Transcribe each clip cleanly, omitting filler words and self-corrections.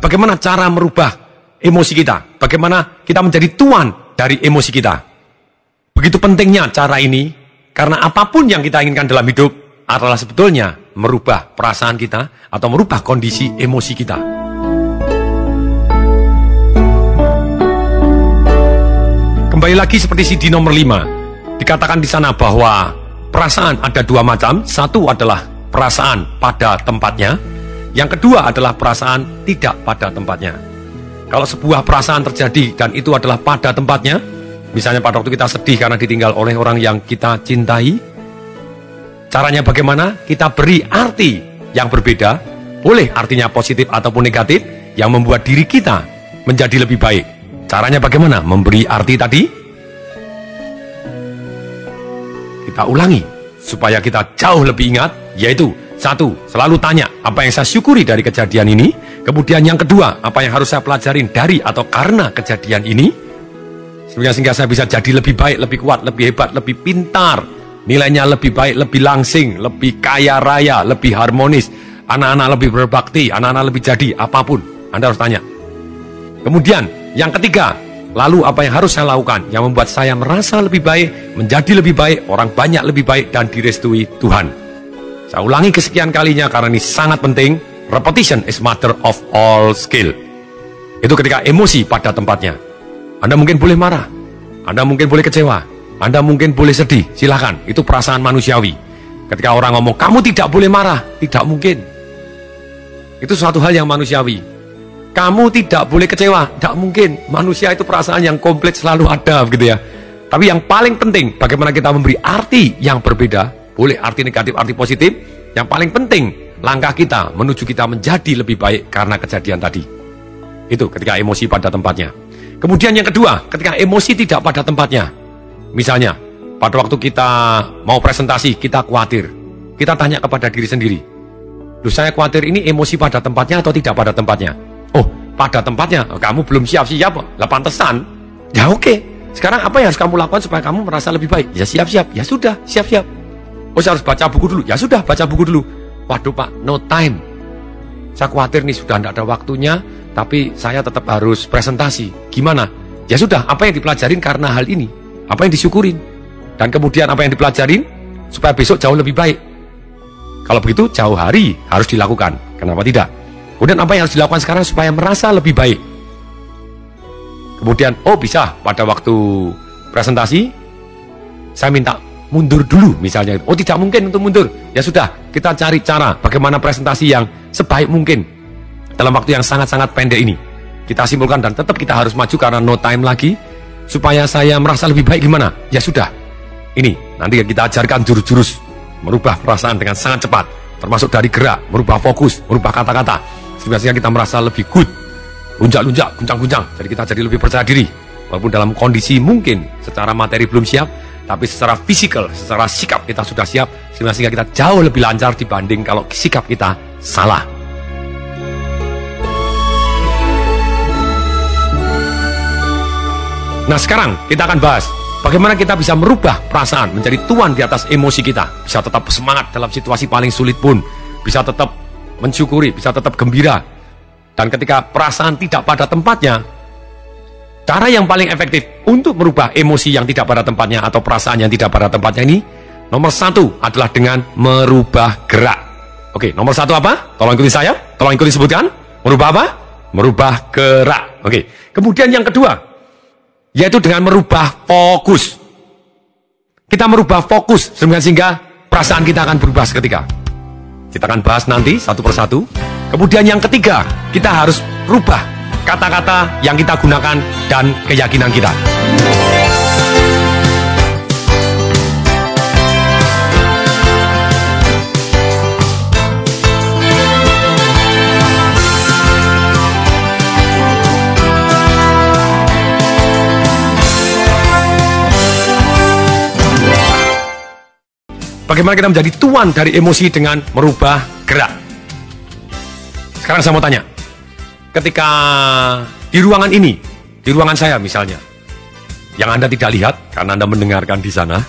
bagaimana cara merubah emosi kita. Bagaimana kita menjadi tuan dari emosi kita. Begitu pentingnya cara ini, karena apapun yang kita inginkan dalam hidup adalah sebetulnya merubah perasaan kita atau merubah kondisi emosi kita. Kembali lagi seperti CD nomor 5. Dikatakan di sana bahwa perasaan ada dua macam. Satu adalah perasaan pada tempatnya. Yang kedua adalah perasaan tidak pada tempatnya. Kalau sebuah perasaan terjadi dan itu adalah pada tempatnya, misalnya pada waktu kita sedih karena ditinggal oleh orang yang kita cintai, caranya bagaimana? Kita beri arti yang berbeda, boleh artinya positif ataupun negatif, yang membuat diri kita menjadi lebih baik. Caranya bagaimana? Memberi arti tadi. Kita ulangi, supaya kita jauh lebih ingat, yaitu satu, selalu tanya apa yang saya syukuri dari kejadian ini. Kemudian yang kedua, apa yang harus saya pelajarin dari atau karena kejadian ini, sehingga saya bisa jadi lebih baik, lebih kuat, lebih hebat, lebih pintar, nilainya lebih baik, lebih langsing, lebih kaya raya, lebih harmonis, anak-anak lebih berbakti, anak-anak lebih jadi, apapun Anda harus tanya. Kemudian yang ketiga, lalu apa yang harus saya lakukan yang membuat saya merasa lebih baik, menjadi lebih baik, orang banyak lebih baik, dan direstui Tuhan. Saya ulangi kesekian kalinya karena ini sangat penting. Repetition is mother of all skill. Itu ketika emosi pada tempatnya. Anda mungkin boleh marah, Anda mungkin boleh kecewa, Anda mungkin boleh sedih, silahkan. Itu perasaan manusiawi. Ketika orang ngomong, kamu tidak boleh marah, tidak mungkin. Itu suatu hal yang manusiawi. Kamu tidak boleh kecewa, tidak mungkin. Manusia itu perasaan yang komplit selalu ada, begitu ya. Tapi yang paling penting, bagaimana kita memberi arti yang berbeda. Boleh arti negatif, arti positif. Yang paling penting, langkah kita menuju kita menjadi lebih baik karena kejadian tadi. Itu ketika emosi pada tempatnya. Kemudian yang kedua, ketika emosi tidak pada tempatnya. Misalnya, pada waktu kita mau presentasi, kita khawatir. Kita tanya kepada diri sendiri. Loh, saya khawatir ini emosi pada tempatnya atau tidak pada tempatnya? Oh, pada tempatnya. Kamu belum siap-siap. Lah pantesan. Ya oke. Sekarang apa yang harus kamu lakukan supaya kamu merasa lebih baik? Ya siap-siap. Ya sudah, siap-siap. Oh, saya harus baca buku dulu. Ya sudah, baca buku dulu. Waduh Pak, no time. Saya khawatir nih sudah tidak ada waktunya, tapi saya tetap harus presentasi. Gimana? Ya sudah, apa yang dipelajarin karena hal ini? Apa yang disyukurin? Dan kemudian apa yang dipelajarin? Supaya besok jauh lebih baik. Kalau begitu, jauh hari harus dilakukan. Kenapa tidak? Kemudian apa yang harus dilakukan sekarang supaya merasa lebih baik? Kemudian, oh bisa, pada waktu presentasi, saya minta mundur dulu misalnya. Oh tidak mungkin untuk mundur. Ya sudah, kita cari cara bagaimana presentasi yang sebaik mungkin dalam waktu yang sangat-sangat pendek ini. Kita simpulkan dan tetap kita harus maju karena no time lagi. Supaya saya merasa lebih baik gimana? Ya sudah, ini nanti kita ajarkan jurus-jurus merubah perasaan dengan sangat cepat. Termasuk dari gerak, merubah fokus, merubah kata-kata. Sehingga kita merasa lebih good. Lunjak-lunjak, guncang-guncang. Jadi kita jadi lebih percaya diri. Walaupun dalam kondisi mungkin secara materi belum siap, tapi secara fisikal, secara sikap kita sudah siap, sehingga kita jauh lebih lancar dibanding kalau sikap kita salah. Nah sekarang kita akan bahas bagaimana kita bisa merubah perasaan menjadi tuan di atas emosi kita. Bisa tetap semangat dalam situasi paling sulit pun, bisa tetap mensyukuri, bisa tetap gembira. Dan ketika perasaan tidak pada tempatnya, cara yang paling efektif untuk merubah emosi yang tidak pada tempatnya atau perasaan yang tidak pada tempatnya ini, nomor satu adalah dengan merubah gerak. Oke, nomor satu apa? Tolong ikuti saya, tolong ikuti sebutkan. Merubah apa? Merubah gerak. Oke, kemudian yang kedua, yaitu dengan merubah fokus. Kita merubah fokus sehingga perasaan kita akan berubah seketika. Kita akan bahas nanti satu persatu. Kemudian yang ketiga, kita harus rubah kata-kata yang kita gunakan dan keyakinan kita. Bagaimana kita menjadi tuan dari emosi dengan merubah gerak? Sekarang saya mau tanya, ketika di ruangan ini, di ruangan saya misalnya, yang Anda tidak lihat karena Anda mendengarkan di sana,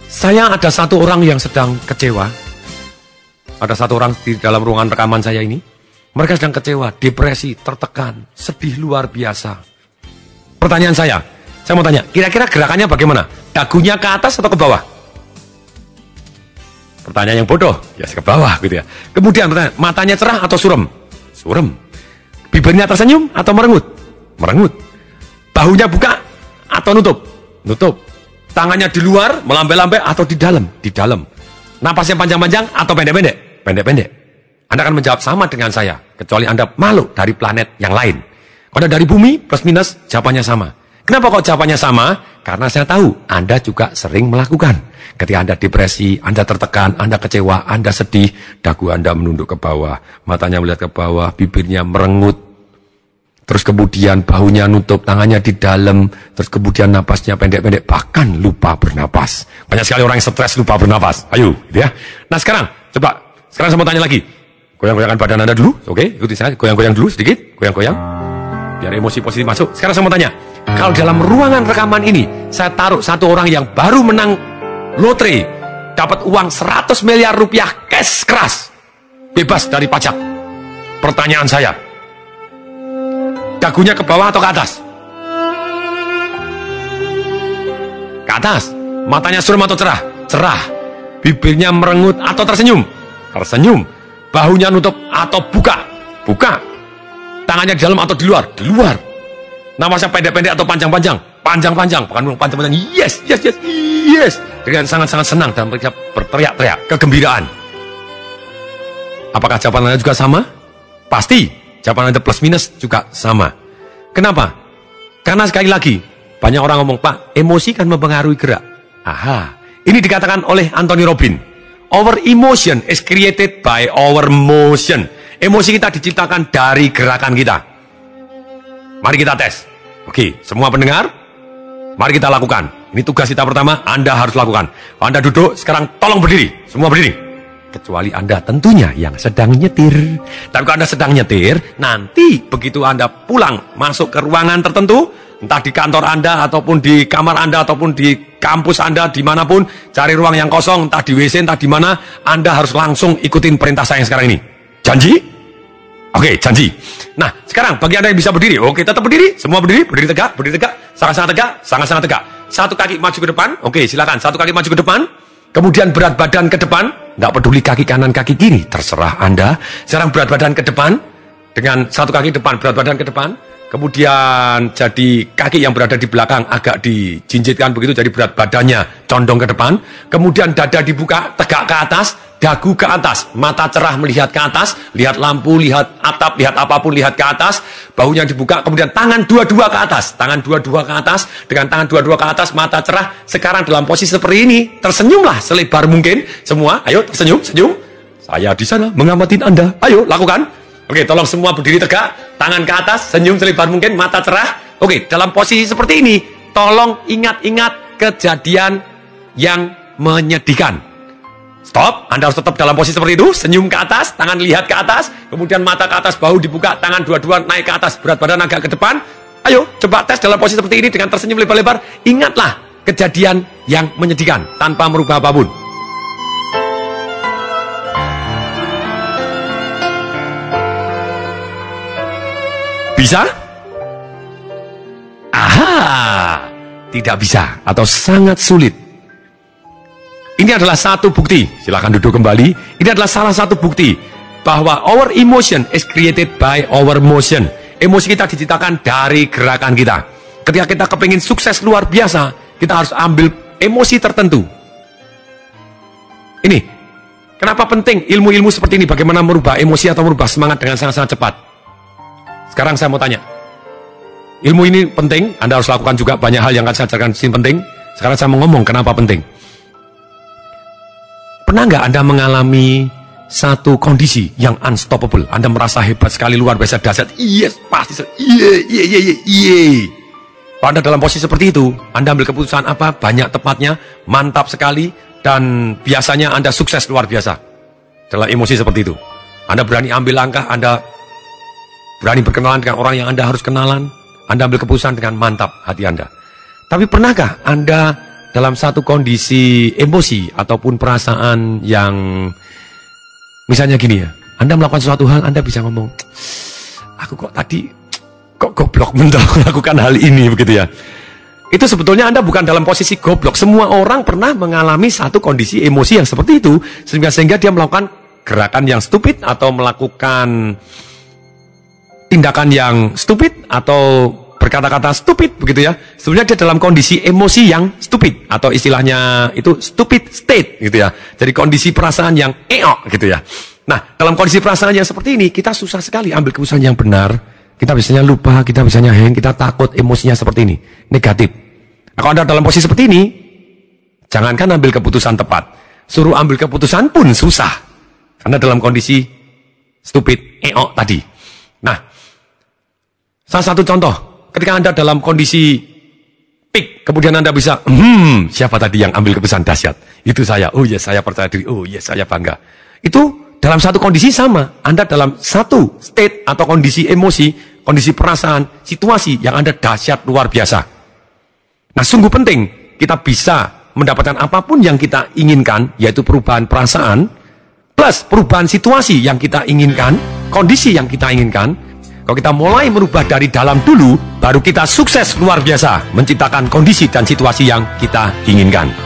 saya ada satu orang yang sedang kecewa. Ada satu orang di dalam ruangan rekaman saya ini Mereka sedang kecewa, depresi, tertekan, sedih luar biasa. Pertanyaan saya mau tanya, kira-kira gerakannya bagaimana? Dagunya ke atas atau ke bawah? Pertanyaan yang bodoh, ya ke bawah gitu ya. Kemudian pertanyaan, matanya cerah atau surem? Surem. Bibirnya tersenyum atau merengut? Merengut. Bahunya buka atau nutup? Nutup. Tangannya di luar, melambai-lambai atau di dalam? Di dalam. Napasnya panjang-panjang atau pendek-pendek? Pendek-pendek. Anda akan menjawab sama dengan saya, kecuali Anda makhluk dari planet yang lain. Kalau dari bumi, plus minus, jawabannya sama. Kenapa kok jawabannya sama? Karena saya tahu Anda juga sering melakukan. Ketika Anda depresi, Anda tertekan, Anda kecewa, Anda sedih, dagu Anda menunduk ke bawah, matanya melihat ke bawah, bibirnya merengut, terus kemudian bahunya nutup, tangannya di dalam, terus kemudian napasnya pendek-pendek, bahkan lupa bernapas. Banyak sekali orang yang stres lupa bernapas. Ayo, gitu ya. Nah sekarang saya mau tanya lagi. Goyang-goyangkan badan Anda dulu, oke? Ikuti saya, goyang-goyang dulu sedikit, goyang-goyang. Biar emosi positif masuk. Sekarang saya mau tanya, kalau dalam ruangan rekaman ini, saya taruh satu orang yang baru menang lotre, dapat uang 100 miliar rupiah cash keras, bebas dari pajak. Pertanyaan saya, dagunya ke bawah atau ke atas? Ke atas. Matanya suram atau cerah? Cerah. Bibirnya merengut atau tersenyum? Tersenyum. Bahunya nutup atau buka? Buka. Tangannya di dalam atau di luar? Di luar. Napasnya pendek-pendek atau panjang-panjang? Panjang-panjang. Bukan panjang-panjang. Yes, yes, yes, yes. Dengan sangat-sangat senang dan berteriak-teriak. Kegembiraan. Apakah jawaban Anda juga sama? Pasti. Jawaban Anda plus minus juga sama. Kenapa? Karena sekali lagi, banyak orang ngomong, Pak, emosi kan mempengaruhi gerak. Aha. Ini dikatakan oleh Anthony Robbins. Our emotion is created by our motion. Emosi kita diciptakan dari gerakan kita. Mari kita tes. Oke, semua pendengar, mari kita lakukan. Ini tugas kita pertama, Anda harus lakukan. Anda duduk, sekarang tolong berdiri. Semua berdiri. Kecuali Anda tentunya yang sedang nyetir. Tapi kalau Anda sedang nyetir, nanti begitu Anda pulang, masuk ke ruangan tertentu, entah di kantor Anda, ataupun di kamar Anda, ataupun di kampus Anda, dimanapun, cari ruang yang kosong, entah di WC, entah di mana, Anda harus langsung ikutin perintah saya yang sekarang ini. Janji? Oke, janji. Nah, sekarang bagi Anda yang bisa berdiri, oke, tetap berdiri, semua berdiri tegak, sangat-sangat tegak, sangat-sangat tegak. Satu kaki maju ke depan, oke, silakan, satu kaki maju ke depan, kemudian berat badan ke depan, nggak peduli kaki kanan, kaki kiri, terserah Anda. Sekarang berat badan ke depan, dengan satu kaki depan, berat badan ke depan, kemudian jadi kaki yang berada di belakang agak dijinjitkan begitu, jadi berat badannya condong ke depan, kemudian dada dibuka, tegak ke atas, dagu ke atas, mata cerah melihat ke atas, lihat lampu, lihat atap, lihat apapun, lihat ke atas, bahunya dibuka, kemudian tangan dua-dua ke atas, tangan dua-dua ke atas, dengan tangan dua-dua ke atas, mata cerah. Sekarang dalam posisi seperti ini, tersenyumlah selebar mungkin, semua, ayo tersenyum, senyum. Saya di sana mengamati Anda, ayo lakukan. Oke, tolong semua berdiri tegak, tangan ke atas, senyum selebar mungkin, mata cerah. Oke, dalam posisi seperti ini, tolong ingat-ingat kejadian yang menyedihkan. Stop, Anda harus tetap dalam posisi seperti itu, senyum ke atas, tangan lihat ke atas, kemudian mata ke atas, bahu dibuka, tangan dua-dua naik ke atas, berat badan agak ke depan. Ayo, coba tes dalam posisi seperti ini dengan tersenyum lebar-lebar. Ingatlah kejadian yang menyedihkan tanpa merubah apapun. Bisa? Aha, tidak bisa atau sangat sulit. Ini adalah satu bukti, silakan duduk kembali. Ini adalah salah satu bukti bahwa our emotion is created by our motion. Emosi kita diciptakan dari gerakan kita. Ketika kita kepingin sukses luar biasa, kita harus ambil emosi tertentu. Ini, kenapa penting ilmu-ilmu seperti ini? Bagaimana merubah emosi atau merubah semangat dengan sangat-sangat cepat? Sekarang saya mau tanya. Ilmu ini penting, Anda harus lakukan juga banyak hal yang akan saya ajarkan di sini penting. Sekarang saya mau ngomong kenapa penting. Pernah nggak Anda mengalami satu kondisi yang unstoppable? Anda merasa hebat sekali, luar biasa, dahsyat. Yes, pasti. Kalau Anda dalam posisi seperti itu, Anda ambil keputusan apa? Banyak tepatnya, mantap sekali, dan biasanya Anda sukses luar biasa. Dalam emosi seperti itu. Anda berani ambil langkah, Anda berani berkenalan dengan orang yang Anda harus kenalan. Anda ambil keputusan dengan mantap hati Anda. Tapi pernahkah Anda dalam satu kondisi emosi ataupun perasaan yang misalnya gini ya, Anda melakukan suatu hal, Anda bisa ngomong, aku kok tadi, kok goblok mental melakukan hal ini, begitu ya. Itu sebetulnya Anda bukan dalam posisi goblok. Semua orang pernah mengalami satu kondisi emosi yang seperti itu, sehingga dia melakukan gerakan yang stupid, atau melakukan tindakan yang stupid, atau berkata-kata stupid, begitu ya. Sebenarnya dia dalam kondisi emosi yang stupid, atau istilahnya itu stupid state, gitu ya. Jadi kondisi perasaan yang gitu ya. Nah, dalam kondisi perasaan yang seperti ini, kita susah sekali ambil keputusan yang benar. Kita biasanya lupa, kita biasanya hang, kita takut, emosinya seperti ini, negatif. Nah, kalau Anda dalam posisi seperti ini, jangankan ambil keputusan tepat, suruh ambil keputusan pun susah. Karena dalam kondisi stupid, tadi. Nah, salah satu contoh, ketika Anda dalam kondisi peak, kemudian Anda bisa, siapa tadi yang ambil keputusan dahsyat? Itu saya, oh ya saya percaya diri, oh ya saya bangga. Itu dalam satu kondisi sama, Anda dalam satu state atau kondisi emosi, kondisi perasaan, situasi yang Anda dahsyat luar biasa. Nah, sungguh penting kita bisa mendapatkan apapun yang kita inginkan, yaitu perubahan perasaan, plus perubahan situasi yang kita inginkan, kondisi yang kita inginkan. Kalau kita mulai merubah dari dalam dulu, baru kita sukses luar biasa menciptakan kondisi dan situasi yang kita inginkan.